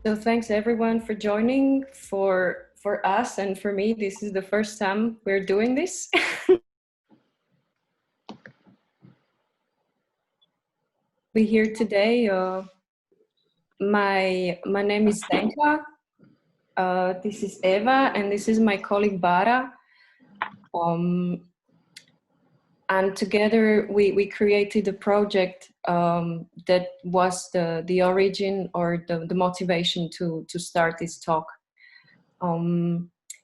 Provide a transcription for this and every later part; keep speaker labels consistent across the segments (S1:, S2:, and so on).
S1: So thanks everyone for joining. For us and for me, this is the first time we're doing this. We're here today. My name is Zdenka. This is Eva, and this is my colleague Bara. And together we created a project that was the origin or the motivation to start this talk.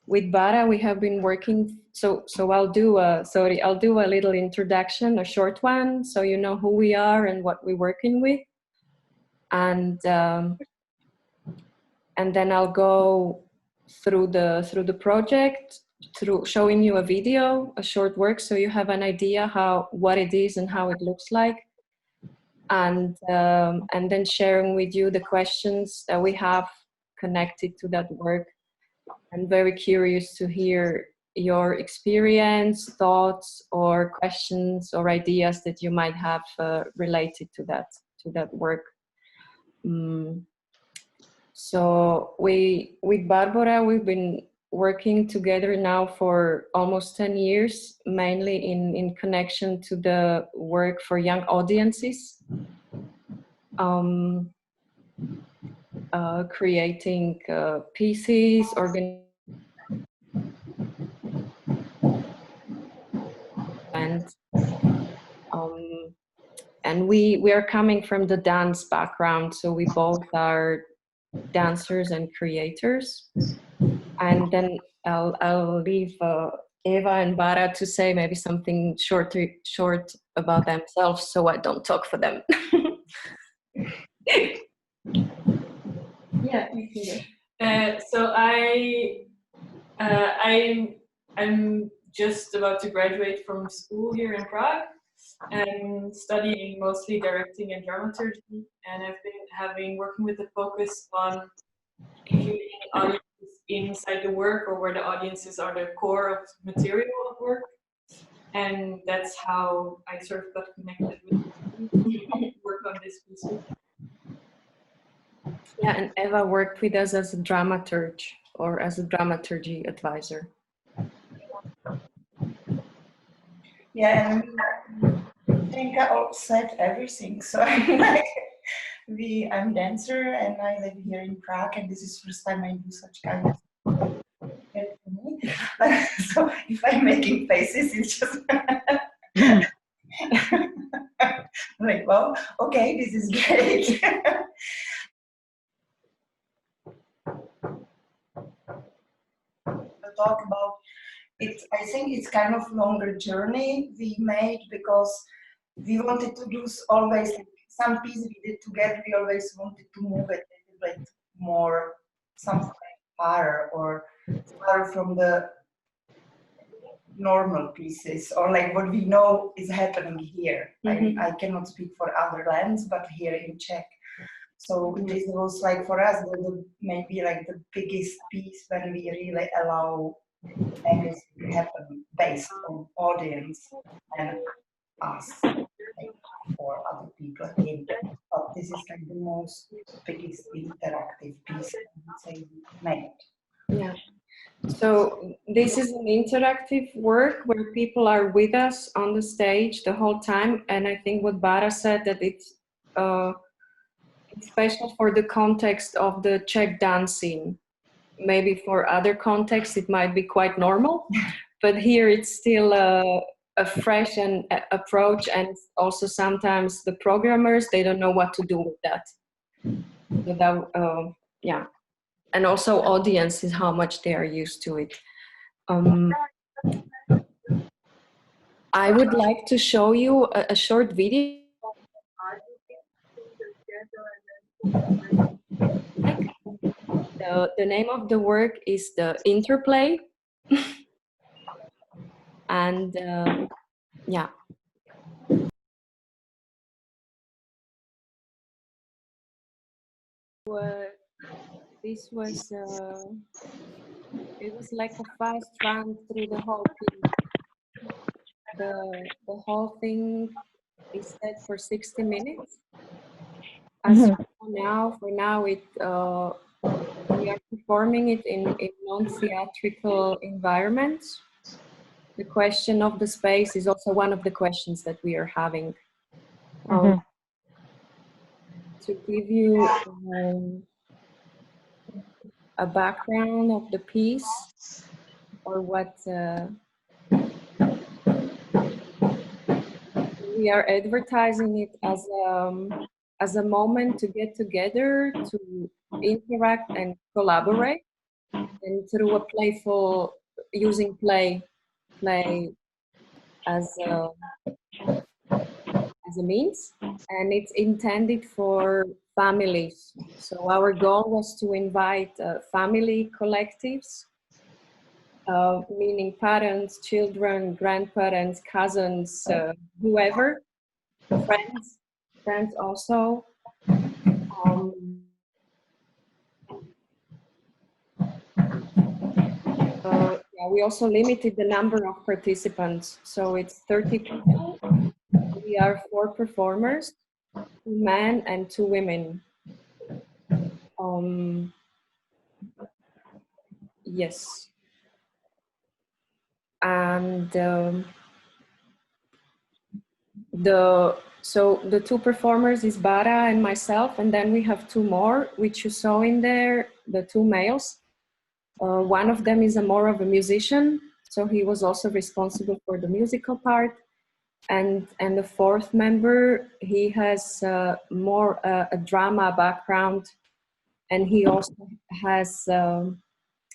S1: With Bara, we have been working. So I'll do a little introduction, a short one, so you know who we are and what we're working with, and then I'll go through the project, through showing you a video, a short work, so you have an idea what it is and how it looks like, and then sharing with you the questions that we have connected to that work. I'm very curious to hear your experience, thoughts, or questions or ideas that you might have related to that work. So with Barbara, we've been working together now for almost 10 years, mainly in connection to the work for young audiences, creating pieces, and we are coming from the dance background, so we both are dancers and creators. And then I'll leave Eva and Bara to say maybe something short about themselves, so I don't talk for them.
S2: Yeah, thank you. So I'm just about to graduate from school here in Prague and studying mostly directing and dramaturgy, and I've been working with a focus on including audiences inside the work, or where the audiences are the core of material of work, and that's how I sort of got connected with work on this piece.
S1: Yeah, and Eva worked with us as a dramaturg or as a dramaturgy advisor.
S3: Yeah, I think I all said everything. So I'm I'm dancer and I live here in Prague, and this is the first time I do such kind of for me. So if I'm making faces, it's just like, well, okay, this is great. Talk about it. I think it's kind of longer journey we made, because we wanted to do always some piece we did together. We always wanted to move it a little bit more, something far or far from the normal pieces, or like what we know is happening here. I cannot speak for other lands, but here in Czech. So this was like for us maybe like the biggest piece when we really allow everything to happen based on audience and us, like, or other people in. But this is like the most biggest interactive piece I would say we made.
S1: Yeah. So this is an interactive work where people are with us on the stage the whole time, and I think what Bara said, that it's special for the context of the Czech dance scene. Maybe for other contexts it might be quite normal, but here it's still a fresh approach, and also sometimes the programmers, they don't know what to do with that. Yeah, and also audiences, how much they are used to it. I would like to show you a short video. The name of the work is The Interplay. And yeah. This was it was like a fast run through the whole thing. The whole thing is set for 60 minutes. As for now it We are performing it in non-theatrical environments. The question of the space is also one of the questions that we are having. To give you a background of the piece, or what we are advertising it as a moment to get together, to interact and collaborate, and through a playful, using play as a means, and it's intended for families. So our goal was to invite family collectives, meaning parents, children, grandparents, cousins, whoever, friends also. Yeah, we also limited the number of participants, so it's 30 people. We are 4 performers, 2 men and 2 women. Yes. And the 2 performers is Bara and myself, and then we have 2 more, which you saw in there, the 2 males. One of them is more of a musician, so he was also responsible for the musical part. And the 4th member, he has more a drama background, and he also has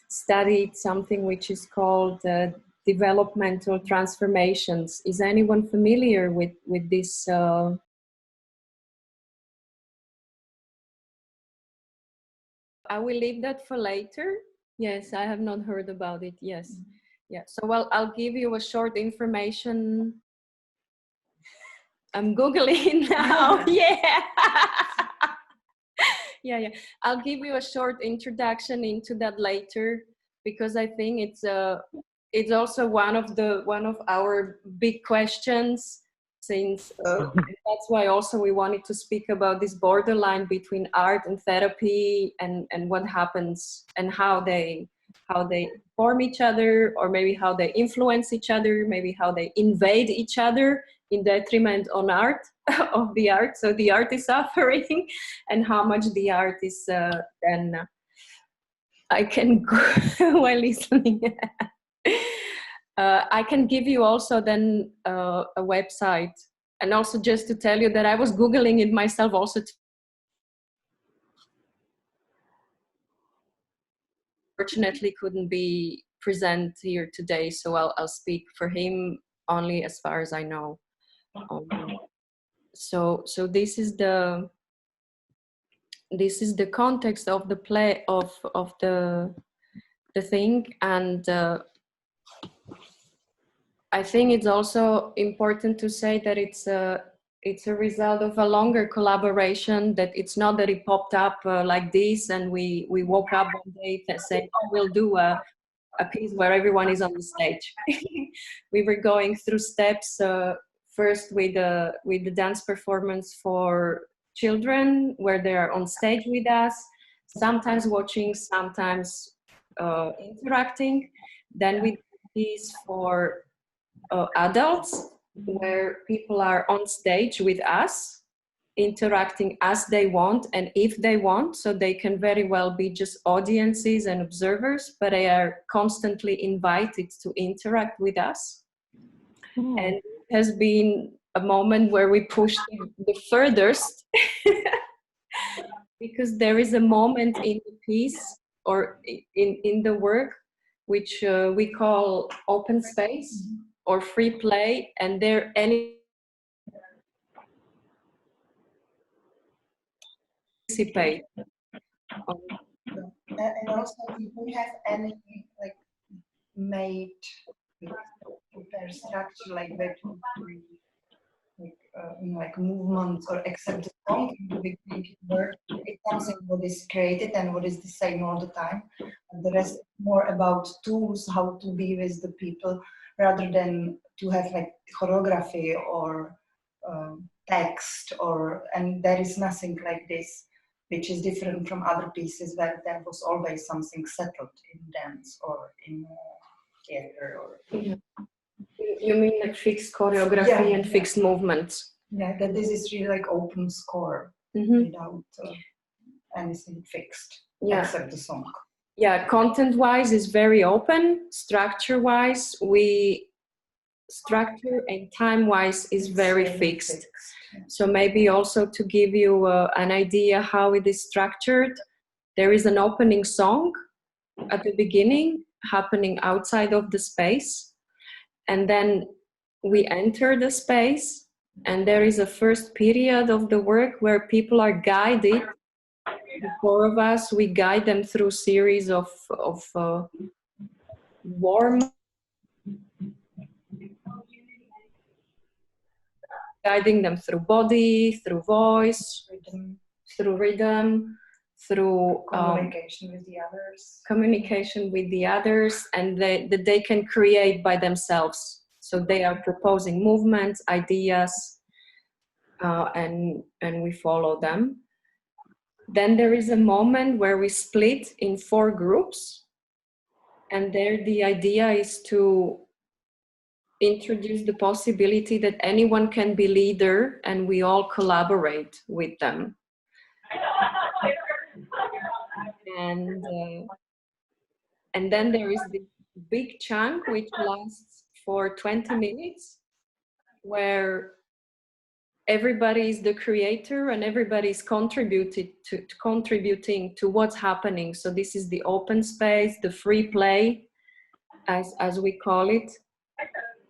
S1: studied something which is called developmental transformations. Is anyone familiar with this? I will leave that for later. Yes, I have not heard about it. Yes. Yeah. So I'll give you a short information. I'm Googling now. Yeah. Yeah. I'll give you a short introduction into that later, because I think it's also one of our big questions, since that's why also we wanted to speak about this borderline between art and therapy, and what happens, and how they form each other, or maybe how they influence each other, maybe how they invade each other in detriment on art of the art. So the art is suffering, and how much the art is then I can go while listening. I can give you also then a website, and also just to tell you that I was Googling it myself also. Fortunately couldn't be present here today, so I'll speak for him only as far as I know. So this is the context of the play of the thing, and I think it's also important to say that it's a result of a longer collaboration, that it's not that it popped up like this and we woke up one day and said, oh, we'll do a piece where everyone is on the stage. We were going through steps, first with the dance performance for children, where they are on stage with us, sometimes watching, sometimes interacting. Then we did these for adults, where people are on stage with us, interacting as they want and if they want, so they can very well be just audiences and observers, but they are constantly invited to interact with us. And it has been a moment where we pushed the furthest because there is a moment in the piece, or in the work, which we call open space or free play, and there any participate.
S3: And also, we don't have any like made prepared structure like that, like movements, or except the song in the big word. It's something what is created and what is the same all the time. And the rest is more about tools, how to be with the people, rather than to have like choreography or text, and there is nothing like this. which is different from other pieces where there was always something settled in dance or in theater. Or
S1: you mean like fixed choreography and fixed movements?
S3: Yeah, that this is really like open score without anything fixed except the song.
S1: Yeah, content-wise is very open. Structure-wise, structure and time-wise is very fixed. So maybe also to give you an idea how it is structured, there is an opening song at the beginning happening outside of the space, and then we enter the space, and there is a first period of the work where people are guided. The four of us, we guide them through series of warm, guiding them through body, through voice, through rhythm, through
S3: communication with the others,
S1: and that they can create by themselves. So they are proposing movements, ideas, and we follow them. Then there is a moment where we split in 4 groups, and there the idea is to introduce the possibility that anyone can be leader and we all collaborate with them. And then there is this big chunk which lasts for 20 minutes where everybody is the creator and everybody is contributing to what's happening. So this is the open space, the free play, as we call it.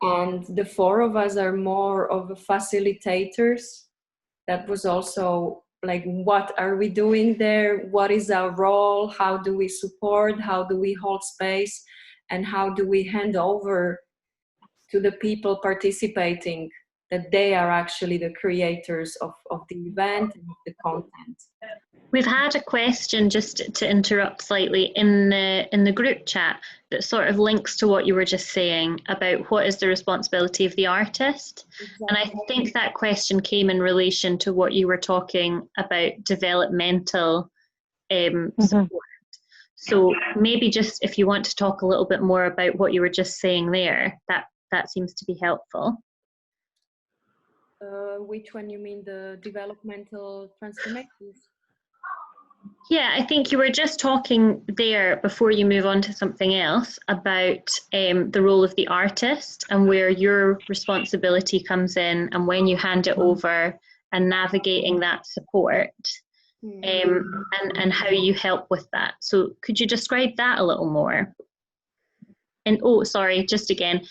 S1: And the 4 of us are more of facilitators. That was also like, what are we doing there? What is our role? How do we support? How do we hold space? And how do we hand over to the people participating that they are actually the creators of the event and of the content?
S4: We've had a question, just to interrupt slightly, in the group chat that sort of links to what you were just saying about what is the responsibility of the artist. Exactly. And I think that question came in relation to what you were talking about, developmental support. So maybe just if you want to talk a little bit more about what you were just saying there, that seems to be helpful.
S1: Which one you mean, the developmental transformations?
S4: Yeah, I think you were just talking there before you move on to something else about the role of the artist and where your responsibility comes in and when you hand it over and navigating that support and how you help with that. So could you describe that a little more? And oh, sorry, just again,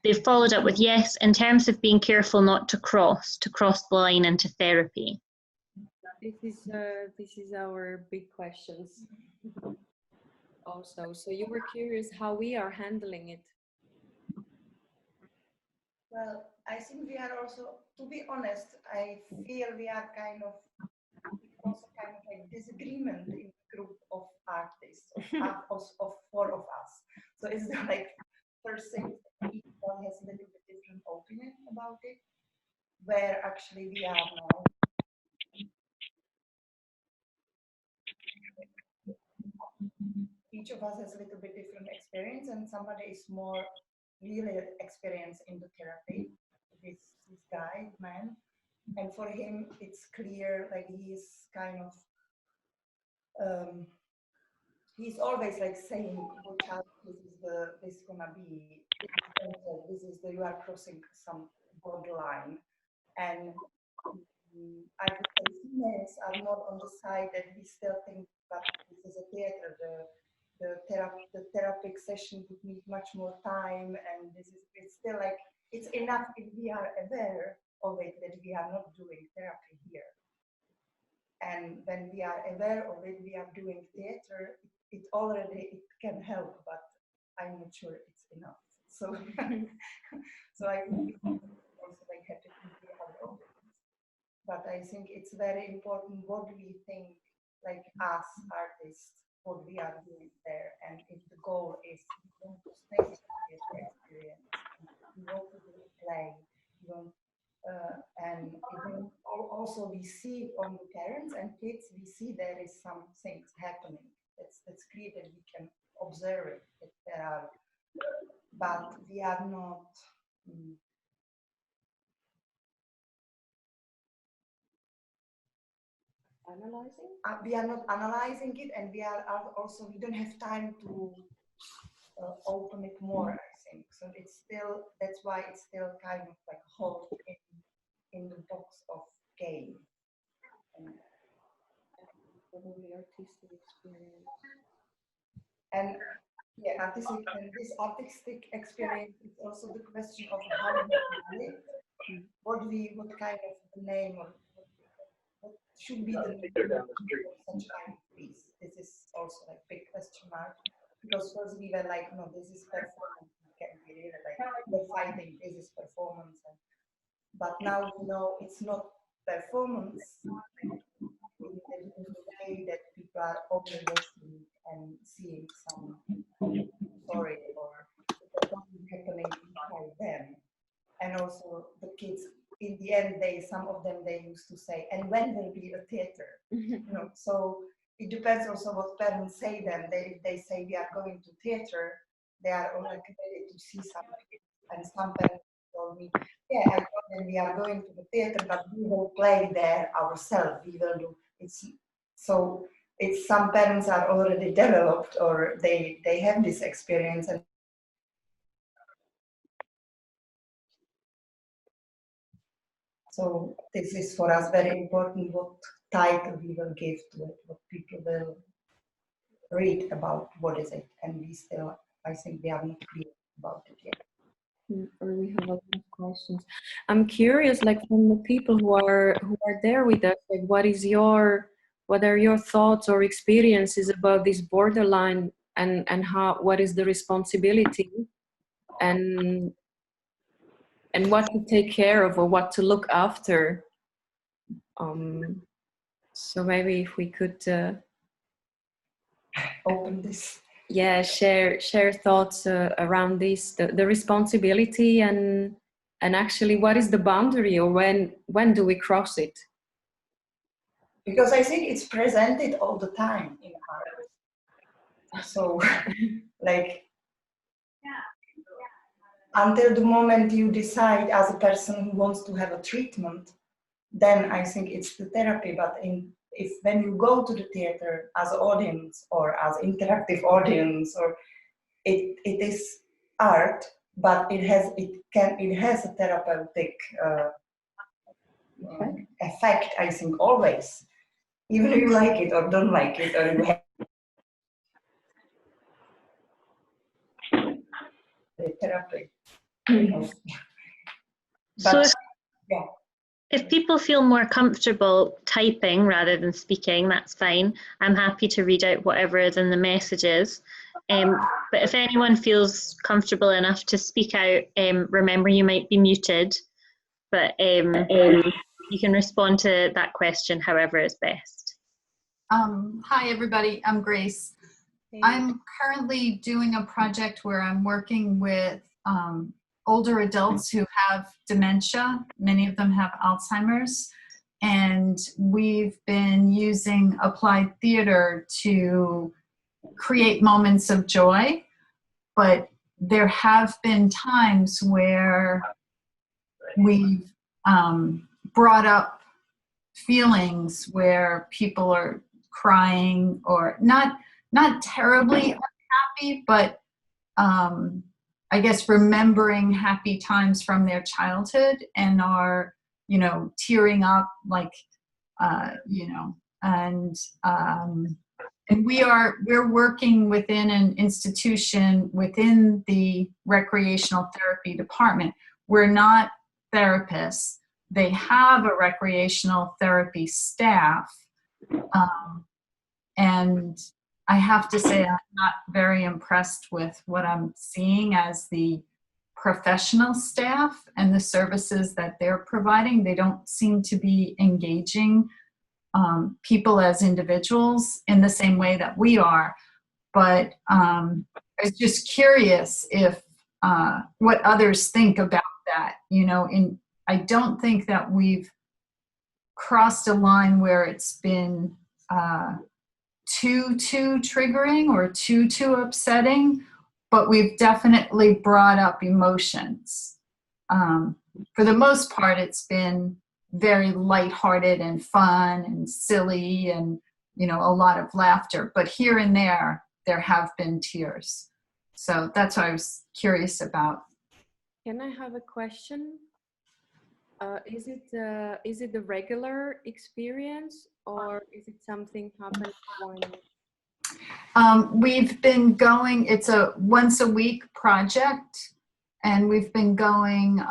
S4: they've followed up with yes, in terms of being careful not to cross the line into therapy.
S1: This is our big questions also. So you were curious how we are handling it.
S3: Well, I think we are also, to be honest, I feel we are kind of like disagreement in the group of artists, of 4 of us. So it's like first thing, each one has a little bit different opinion about it, where actually we are now. Each of us has a little bit different experience, and somebody is more really experienced in the therapy, this guy, man. And for him, it's clear, like he's kind of, he's always like saying, watch out, this is gonna be, you are crossing some borderline. And I would say females are not on the side that we still think that this is a theater. The therapeutic session would need much more time, and it's still like, it's enough if we are aware of it that we are not doing therapy here. And when we are aware of it, we are doing theater, it can help, but I'm not sure it's enough. So, so I would be also like happy to be our audience. But I think it's very important what we think, like us artists, what we are doing there. And if the goal is we want to stay in the experience, we want to do play, and even also we see on the parents and kids, we see there is some things happening. It's clear that we can observe it. That there are, but we are not.
S1: Analyzing?
S3: We are not analyzing it, and we are also, we don't have time to open it more, I think. So it's still, that's why it's still kind of like hold in the box of game.
S1: Probably artistic experience.
S3: And yeah, artistic, and this artistic experience is also the question of how we do it, what kind of name or what should be the name of such kind of piece. This is also like big question mark, because first we were like, no, this is performance. We can be really like, we're fighting, this is performance. But now we know it's not performance in the way that people are observing and seeing some story or something happening inside them. And also the kids, in the end, some of them used to say, and when will be a theater? You know, so it depends also what parents say then. If they say we are going to theater, they are only ready to see something. And some parents told me, yeah, I told them we are going to the theater, but we will play there ourselves. We will do it's so. It's some parents are already developed or they have this experience. And so this is for us very important, what title we will give to it, what people will read about, what is it. And we still, I think we are not clear about it yet.
S1: Or we have a lot of questions. I'm curious, like from the people who are there with us, like what are your thoughts or experiences about this borderline and what is the responsibility and what to take care of or what to look after. So maybe if we could
S3: open this.
S1: Yeah, share thoughts around this, the responsibility and actually what is the boundary, or when do we cross it?
S3: Because I think it's presented all the time in art. So like until the moment you decide as a person who wants to have a treatment, then I think it's the therapy. But when you go to the theater as an audience or as interactive audience, or it is art, but it has a therapeutic effect, I think, always, even if you like it or don't like it, or you have the therapy. But,
S4: so if people feel more comfortable typing rather than speaking, that's fine. I'm happy to read out whatever is in the messages. But if anyone feels comfortable enough to speak out, remember you might be muted, but you can respond to that question however is best.
S5: Hi everybody, I'm Grace.
S1: Hey.
S5: I'm currently doing a project where I'm working with older adults who have dementia. Many of them have Alzheimer's, and we've been using applied theater to create moments of joy, but there have been times where we've brought up feelings where people are crying or not terribly unhappy, but I guess remembering happy times from their childhood and are, tearing up, like, and we're working within an institution within the recreational therapy department. We're not therapists. They have a recreational therapy staff, and I have to say I'm not very impressed with what I'm seeing as the professional staff and the services that they're providing. They don't seem to be engaging people as individuals in the same way that we are. But I was just curious if what others think about that. I don't think that we've crossed a line where it's been too triggering or too upsetting, but we've definitely brought up emotions. For the most part, it's been very lighthearted and fun and silly and, you know, a lot of laughter. But here and there have been tears. So that's what I was curious about.
S1: Can I have a question? Is it the regular experience, or is it something happening when?
S5: We've been going, it's a once a week project, and we've been going,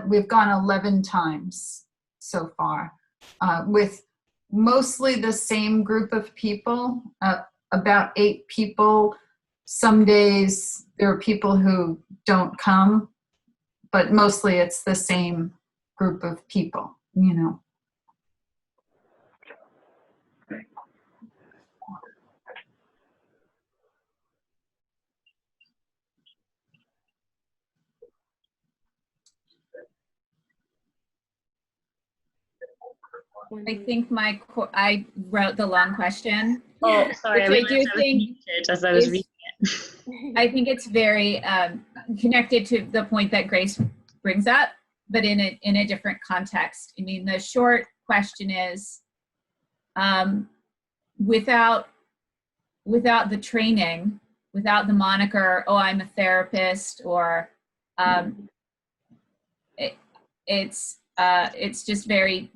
S5: we've gone 11 times so far, with mostly the same group of people, about 8 people. Some days there are people who don't come, but mostly it's the same group of people, you know.
S6: I think I wrote the long question.
S4: Oh, sorry, I
S6: Which I
S4: realized
S6: do
S4: I was
S6: think
S4: muted as I was reading it.
S6: I think it's very connected to the point that Grace brings up, but in a different context. I mean, the short question is, without the training, without the moniker, oh, I'm a therapist, or it's just very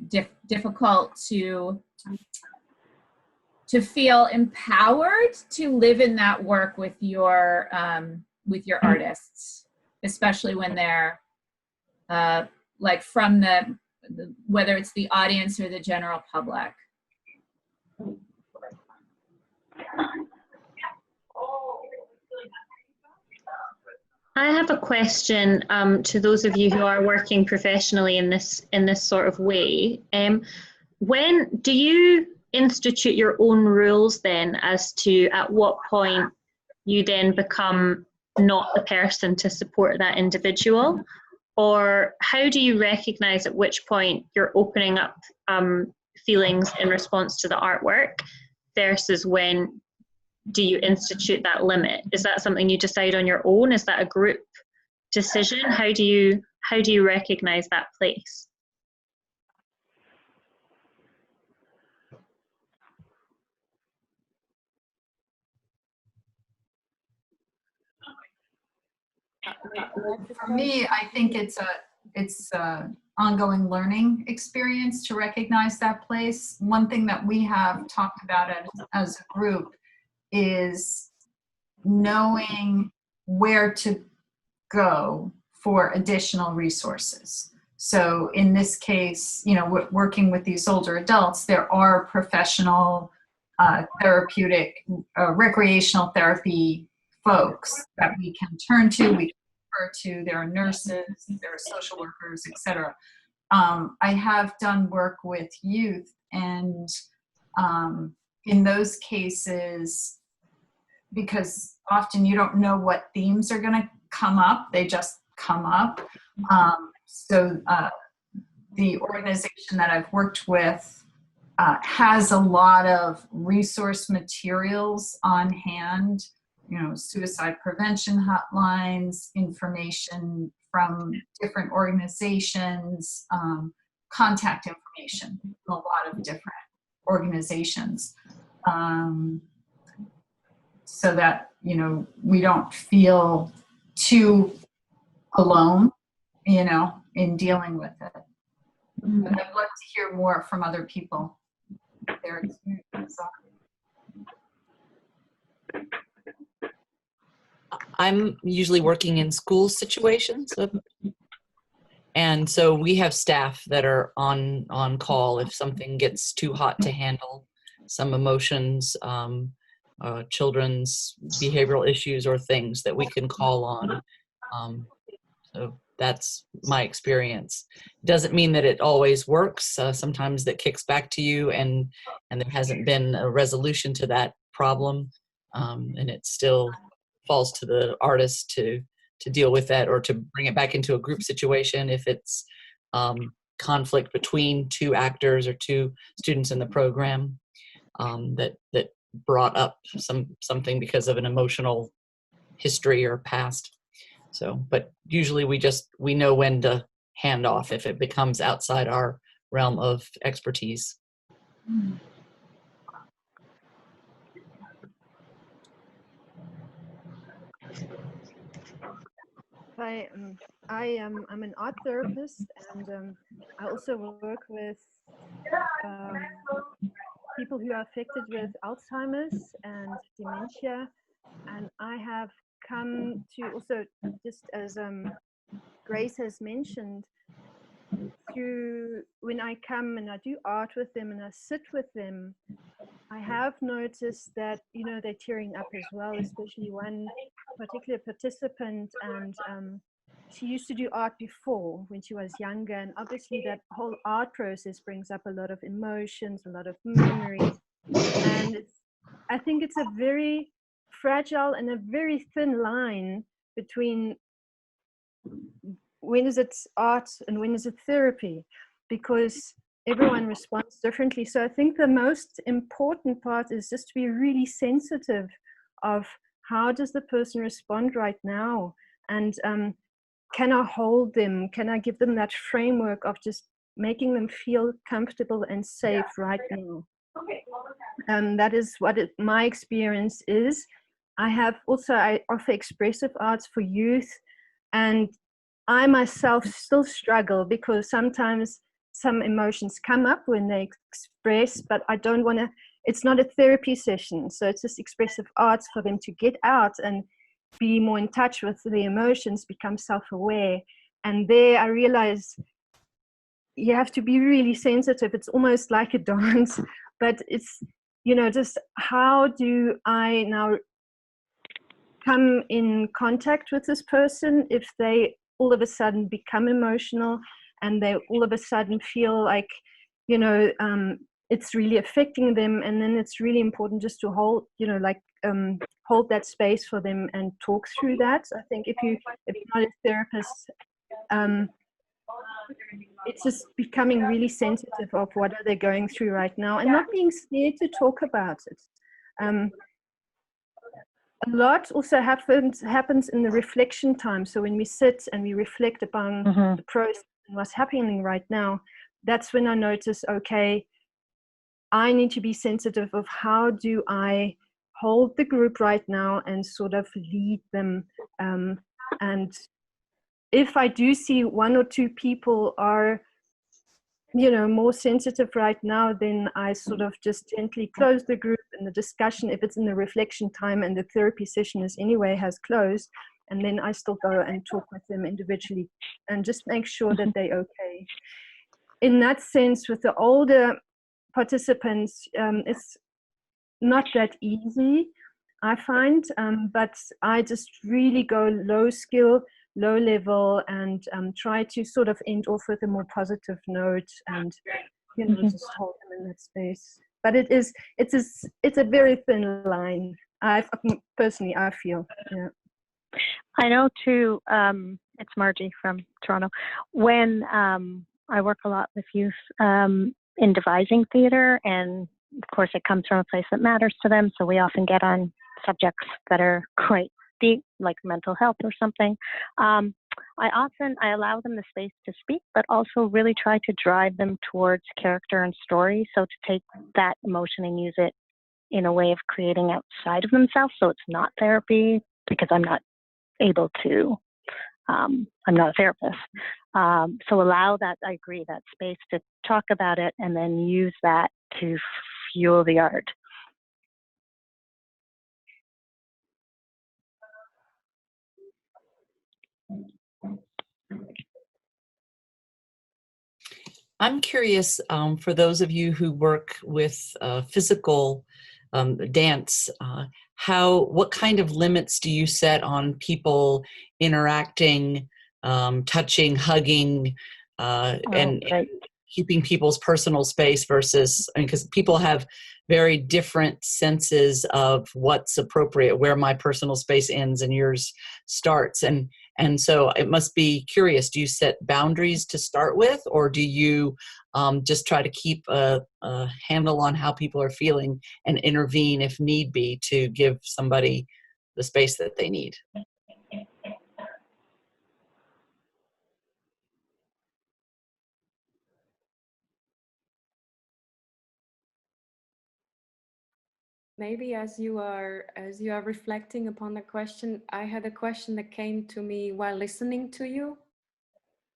S6: difficult to feel empowered to live in that work with your artists, especially when they're like from the whether it's the audience or the general public.
S4: I have a question to those of you who are working professionally in this sort of way. When do you institute your own rules then as to at what point you then become not the person to support that individual? Or how do you recognize at which point you're opening up feelings in response to the artwork versus when do you institute that limit? Is that something you decide on your own? Is that a group decision? How do you recognize that place?
S5: For me, I think it's a ongoing learning experience to recognize that place. One thing that we have talked about as a group is knowing where to go for additional resources. So in this case, you know, working with these older adults, there are professional therapeutic, recreational therapy folks that we can turn to, we can refer to. There are nurses, there are social workers, etc. I have done work with youth, and in those cases, because often you don't know what themes are going to come up, they just come up. So the organization that I've worked with has a lot of resource materials on hand, you know, suicide prevention hotlines, information from different organizations, contact information from a lot of different organizations. So that, you know, we don't feel too alone, you know, in dealing with it. But I'd love to hear more from other people, their experiences.
S7: I'm usually working in school situations, and so we have staff that are on call if something gets too hot to handle, some emotions, children's behavioral issues or things that we can call on. So that's my experience. Doesn't mean that it always works. Sometimes that kicks back to you and there hasn't been a resolution to that problem, and it still falls to the artist to deal with that or to bring it back into a group situation if it's conflict between two actors or two students in the program that brought up something because of an emotional history or past. So, but usually we know when to hand off if it becomes outside our realm of expertise.
S8: I'm an art therapist, and I also work with people who are affected with Alzheimer's and dementia. And I have come to also, just as Grace has mentioned, through when I come and I do art with them and I sit with them, I have noticed that, you know, they're tearing up as well, especially one particular participant. And she used to do art before when she was younger. And obviously that whole art process brings up a lot of emotions, a lot of memories. And I think it's a very fragile and a very thin line between when is it art and when is it therapy, because everyone responds differently. So I think the most important part is just to be really sensitive of how does the person respond right now, and can I hold them, can I give them that framework of just making them feel comfortable and safe right now. That is what my experience is. I offer expressive arts for youth, and I myself still struggle because sometimes some emotions come up when they express, but I don't want to, it's not a therapy session. So it's just expressive arts for them to get out and be more in touch with the emotions, become self-aware. And there I realize you have to be really sensitive. It's almost like a dance, but it's, you know, just how do I now come in contact with this person if they all of a sudden become emotional and they all of a sudden feel like, you know, it's really affecting them. And then it's really important just to hold, you know, like hold that space for them and talk through that. I think if you're not a therapist, it's just becoming really sensitive of what are they going through right now and not being scared to talk about it. A lot also happens in the reflection time. So when we sit and we reflect upon the process and what's happening right now, that's when I notice, okay, I need to be sensitive of how do I hold the group right now and sort of lead them. And if I do see one or two people are, you know, more sensitive right now, then I sort of just gently close the group in the discussion if it's in the reflection time and the therapy session has closed, and then I still go and talk with them individually and just make sure that they're okay. In that sense, with the older participants, it's not that easy, I find, but I just really go low skill, low level, and try to sort of end off with a more positive note and, you know, just hold them in that space. But it's a very thin line. Personally, I feel, yeah.
S9: I know too, it's Margie from Toronto. When I work a lot with youth in devising theater, and of course it comes from a place that matters to them, so we often get on subjects that are quite deep, like mental health or something. I allow them the space to speak, but also really try to drive them towards character and story. So to take that emotion and use it in a way of creating outside of themselves. So it's not therapy, because I'm not able to, I'm not a therapist. So allow that, I agree, that space to talk about it and then use that to fuel the art.
S7: I'm curious, for those of you who work with physical dance, what kind of limits do you set on people interacting, touching, hugging, and keeping people's personal space versus, because people have very different senses of what's appropriate, where my personal space ends and yours starts. And And so it must be curious, do you set boundaries to start with, or do you just try to keep a handle on how people are feeling and intervene if need be to give somebody the space that they need?
S1: Maybe as you are reflecting upon the question, I had a question that came to me while listening to you,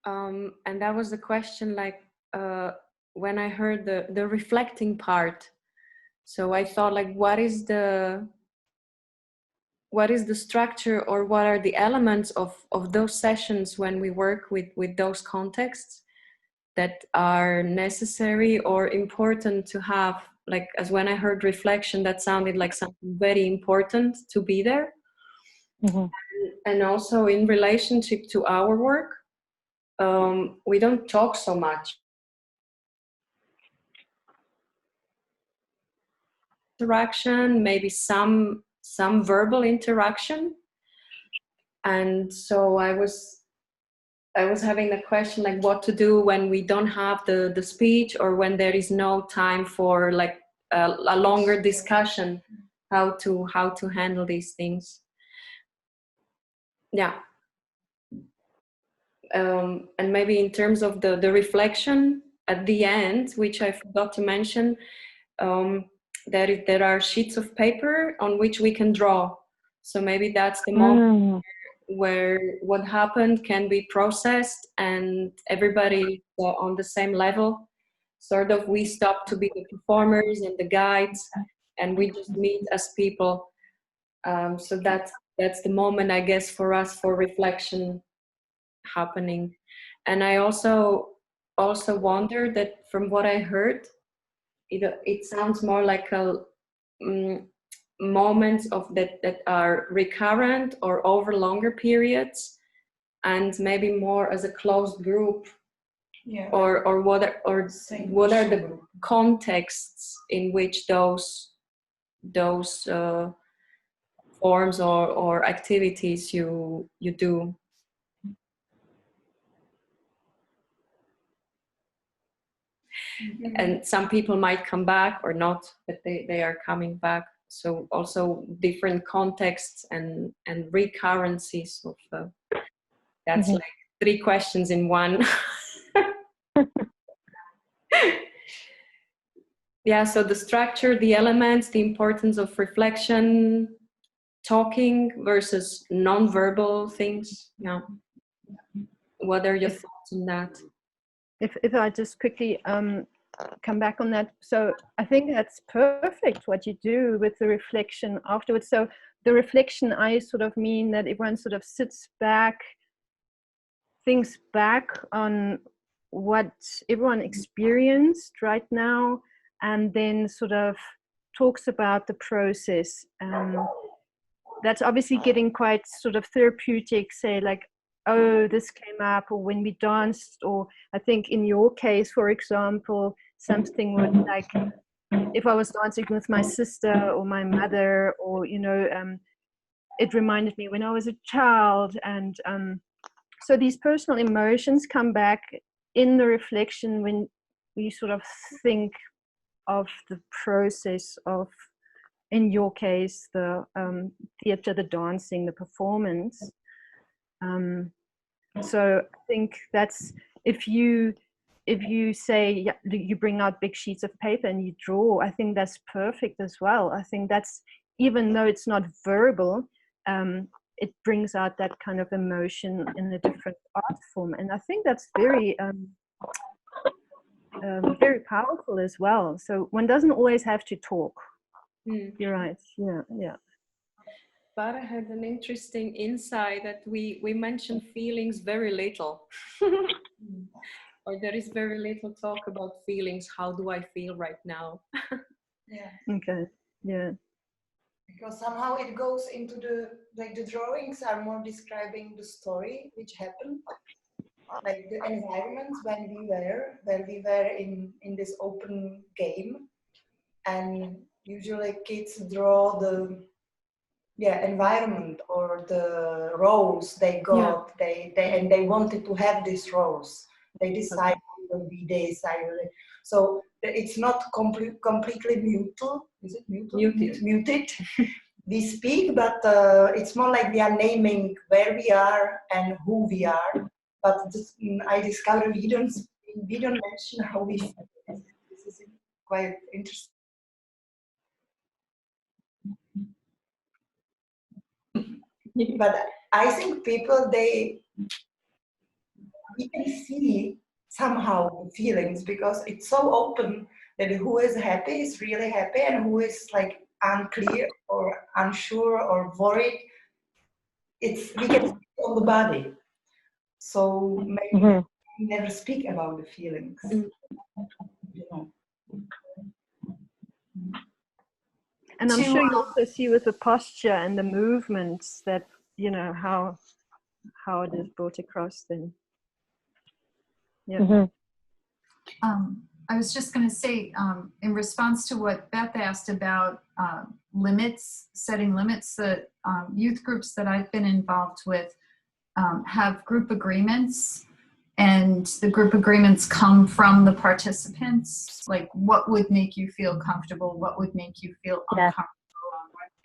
S1: and that was the question, like when I heard the reflecting part. So I thought, like, what is the structure, or what are the elements of those sessions when we work with those contexts that are necessary or important to have? Like, as when I heard reflection, that sounded like something very important to be there. Mm-hmm. And also in relationship to our work, we don't talk so much. Interaction, maybe some verbal interaction. And so I was having the question, like, what to do when we don't have the speech, or when there is no time for like a longer discussion, how to handle these things. Yeah. And maybe in terms of the reflection at the end, which I forgot to mention, there are sheets of paper on which we can draw. So maybe that's the moment where what happened can be processed and everybody on the same level. Sort of, we stop to be the performers and the guides, and we just meet as people. So that's the moment, I guess, for us, for reflection happening. And I also wonder that from what I heard, it sounds more like a moments of that are recurrent or over longer periods, and maybe more as a closed group. Yeah. Or what are the contexts in which those forms or activities you do? And some people might come back or not, but they are coming back. So also different contexts and recurrencies of that's like 3 questions in one. Yeah, so the structure, the elements, the importance of reflection, talking versus non-verbal things. Yeah. What are your thoughts on that?
S8: If I just quickly come back on that. So I think that's perfect what you do with the reflection afterwards. So the reflection, I sort of mean that everyone sort of sits back, thinks back on what everyone experienced right now, and then sort of talks about the process. That's obviously getting quite sort of therapeutic, say like, oh, this came up, or when we danced, or I think in your case, for example, something would like, if I was dancing with my sister or my mother, or, you know, it reminded me when I was a child. And so these personal emotions come back in the reflection when we sort of think of the process of, in your case, the theater, the dancing, the performance. So I think that's, if you say, yeah, you bring out big sheets of paper and you draw, I think that's perfect as well. I think that's, even though it's not verbal, it brings out that kind of emotion in a different art form. And I think that's very, very powerful as well. So one doesn't always have to talk. You're right. Yeah.
S1: But I had an interesting insight that we mentioned feelings very little. Or there is very little talk about feelings. How do I feel right now?
S3: Yeah.
S8: Okay. Yeah.
S3: Because somehow it goes into the drawings are more describing the story which happened, like the environment where we were in this open game, and usually kids draw the environment or the roles they got. And they wanted to have these roles. They decided I will be this. So it's not completely muted. Is it muted? Muted. We speak, but it's more like we are naming where we are and who we are. But I discovered we don't mention how we feel. This is quite interesting. But I think people, we can see somehow feelings because it's so open that who is happy is really happy and who is like unclear or unsure or worried, we can see it on the body. So maybe we never speak about the feelings. You know.
S8: And I'm sure you also see with the posture and the movements that, you know, how it is brought across then. Yeah.
S5: I was just going to say, in response to what Beth asked about limits, setting limits, the youth groups that I've been involved with have group agreements, and the group agreements come from the participants. Like, what would make you feel comfortable? What would make you feel uncomfortable?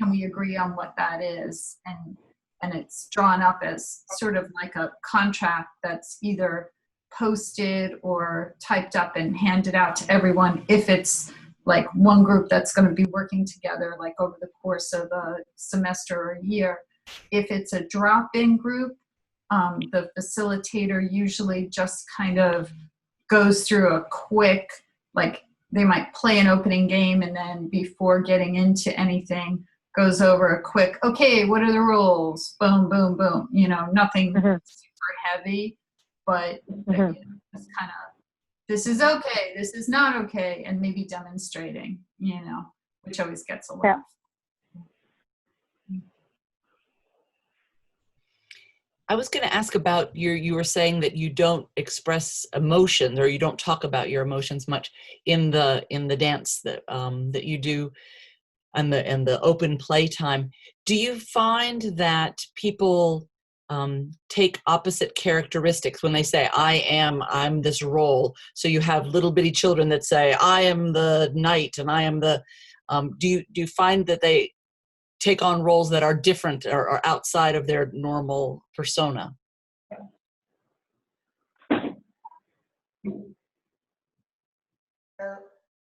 S5: Can we agree on what that is? And it's drawn up as sort of like a contract that's either posted or typed up and handed out to everyone if it's like one group that's going to be working together like over the course of a semester or a year. If it's a drop-in group, the facilitator usually just kind of goes through a quick, like they might play an opening game and then before getting into anything goes over a quick, okay, what are the rules? Boom, boom, boom. You know, nothing super heavy. But just kind of, this is okay, this is not okay, and maybe demonstrating, you know, which always gets a laugh.
S7: I was going to ask about you were saying that you don't express emotions or you don't talk about your emotions much in the dance that that you do and the open play time. Do you find that people take opposite characteristics when they say I'm this role? So you have little bitty children that say I am the knight and I am the do you find that they take on roles that are different or outside of their normal persona?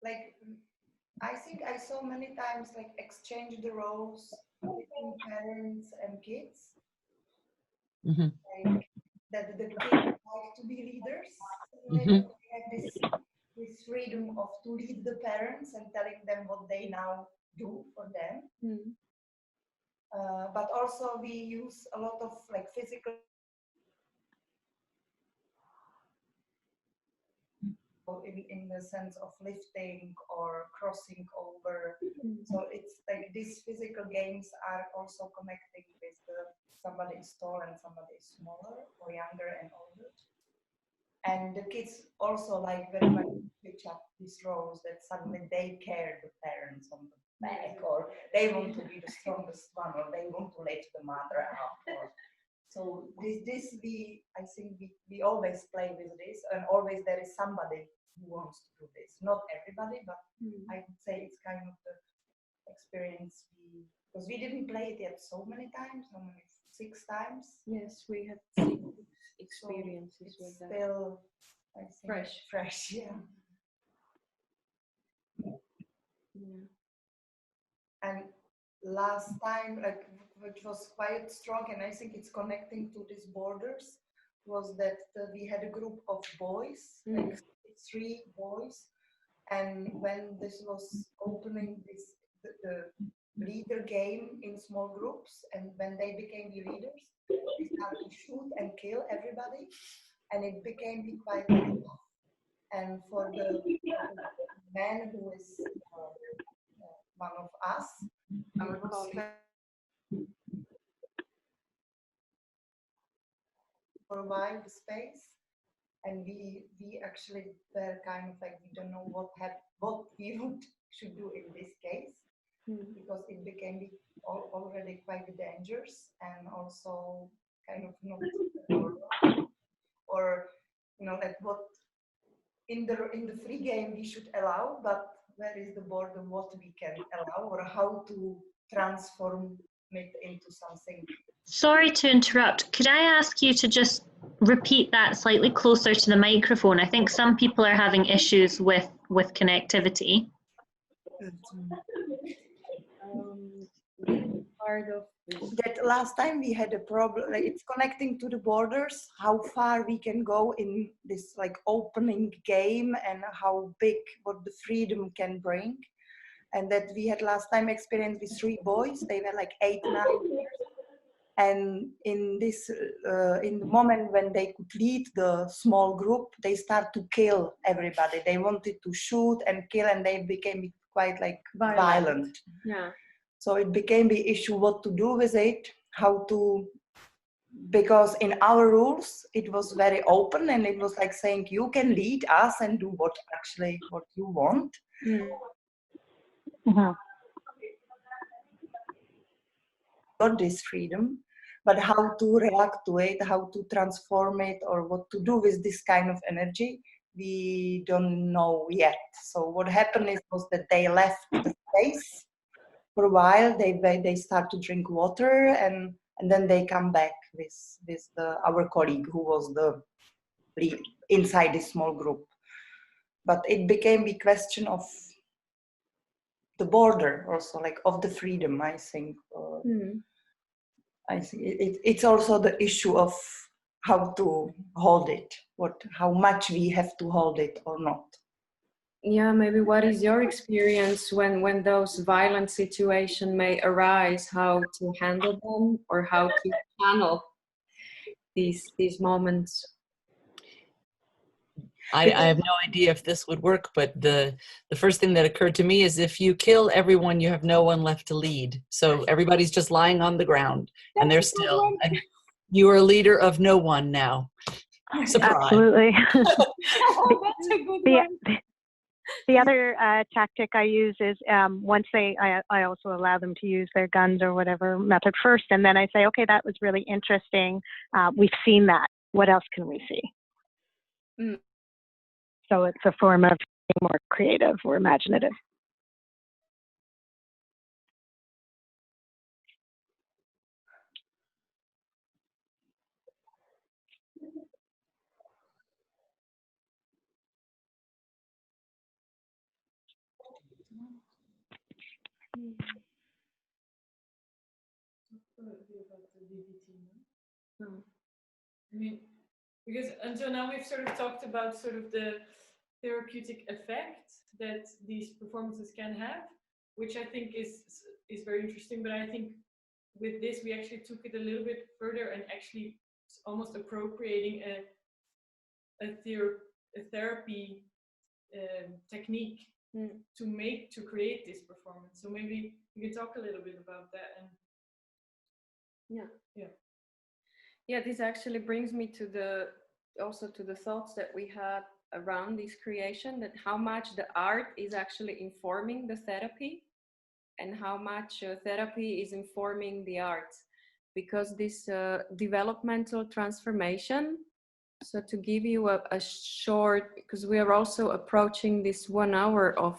S3: Like, I think I saw many times like exchange the roles between parents and kids. Like that the kids like to be leaders. They have this freedom of to lead the parents and telling them what they now do for them. But also we use a lot of like physical in the sense of lifting or crossing over. So it's like these physical games are also connecting with somebody is tall and somebody is smaller or younger and older. And the kids also like very much switch up these roles that suddenly they carry the parents on the back, or they want to be the strongest one, or they want to lift the mother up. So I think we always play with this, and always there is somebody who wants to do this. Not everybody, but I would say it's kind of the experience because we didn't play it yet so many times, 6 times.
S1: Yes, we have 6 experiences
S3: so
S1: with that.
S3: Still, I think, fresh, yeah. And last time, like, which was quite strong, and I think it's connecting to these borders, was that we had a group of boys, like 3 boys, and when this was opening the leader game in small groups, and when they became the leaders, they started to shoot and kill everybody, and it became quite tough. And for the man who is one of us, our colleague, for a while the space, and we actually were kind of like, we don't know what we should do in this case. because it became already quite dangerous and also kind of not or like what in the free game we should allow, but where is the border what we can allow or how to transform it into something.
S4: Sorry to interrupt. Could I ask you to just repeat that slightly closer to the microphone? I think some people are having issues with connectivity.
S1: Part of
S3: that last time we had a problem, like it's connecting to the borders, how far we can go in this like opening game and how big what the freedom can bring. And that we had last time experience with 3 boys, they were like 8, 9 years. And in this, in the moment when they could lead the small group, they start to kill everybody. They wanted to shoot and kill, and they became quite like violent.
S1: Yeah.
S3: So it became the issue what to do with it, how to, because in our rules, it was very open and it was like saying, you can lead us and do what you want.
S9: Mm-hmm.
S3: Got this freedom, but how to react to it, how to transform it, or what to do with this kind of energy, we don't know yet. So what happened was that they left the space for a while. They start to drink water, and then they come back with our colleague who was the lead inside this small group. But it became the question of the border also, like of the freedom, I think. I think it's also the issue of how to hold it, how much we have to hold it or not.
S1: Yeah, maybe what is your experience when those violent situations may arise, how to handle them or how to channel these moments?
S7: I have no idea if this would work, but the first thing that occurred to me is if you kill everyone, you have no one left to lead. So everybody's just lying on the ground and they're still, and you are a leader of no one now. Surprise.
S9: Absolutely.
S1: That's a good one.
S9: The other tactic I use is once I also allow them to use their guns or whatever method first, and then I say, okay, that was really interesting. We've seen that. What else can we see? So it's a form of being more creative or imaginative.
S2: I mean, because until now we've sort of talked about sort of the therapeutic effect that these performances can have, which I think is very interesting. But I think with this we actually took it a little bit further and actually almost appropriating a therapy technique to create this performance. So maybe you can talk a little bit about that. And
S1: Yeah, this actually brings me to the thoughts that we had around this creation, that how much the art is actually informing the therapy and how much therapy is informing the art, because this developmental transformation. So to give you a short, because we are also approaching this 1 hour of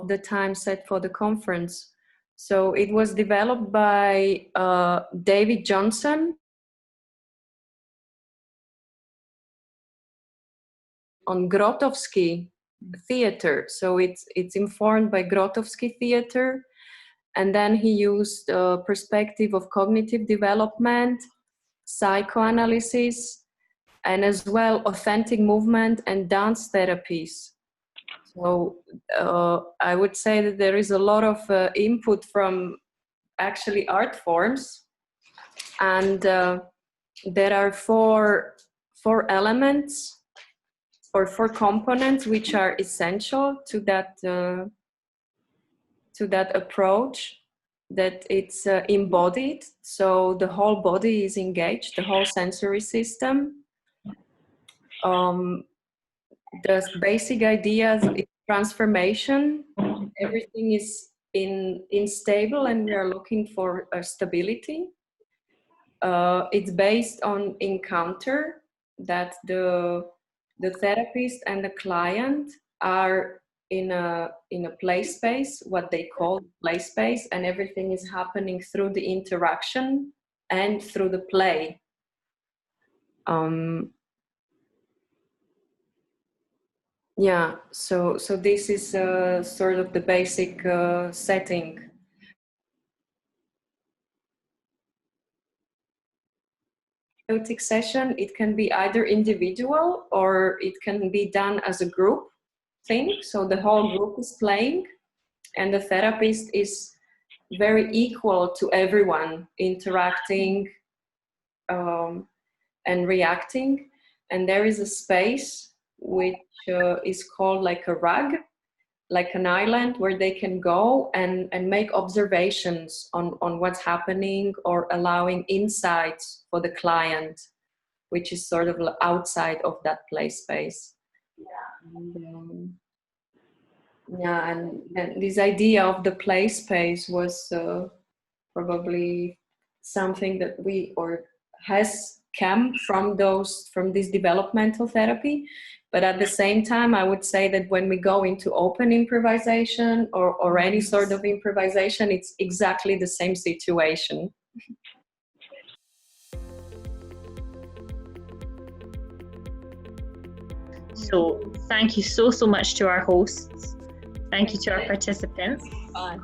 S1: the time set for the conference. So it was developed by David Johnson on Grotowski theater. So it's informed by Grotowski theater. And then he used a perspective of cognitive development, psychoanalysis, and as well authentic movement and dance therapies. So I would say that there is a lot of input from actually art forms, and there are four elements or 4 components which are essential to that approach, that it's embodied. So the whole body is engaged, the whole sensory system. The basic ideas is transformation. Everything is unstable and we are looking for stability. It's based on encounter that the therapist and the client are in a play space, what they call play space, and everything is happening through the interaction and through the play. Yeah, so this is sort of the basic setting. Therapeutic session, it can be either individual or it can be done as a group thing. So the whole group is playing and the therapist is very equal to everyone, interacting and reacting. And there is a space which is called like a rug, like an island where they can go and make observations on what's happening or allowing insights for the client, which is sort of outside of that play space. And this idea of the play space was probably something that has come from this developmental therapy. But at the same time, I would say that when we go into open improvisation or any sort of improvisation, it's exactly the same situation.
S4: So thank you so much to our hosts. Thank you to our participants.
S1: Bye.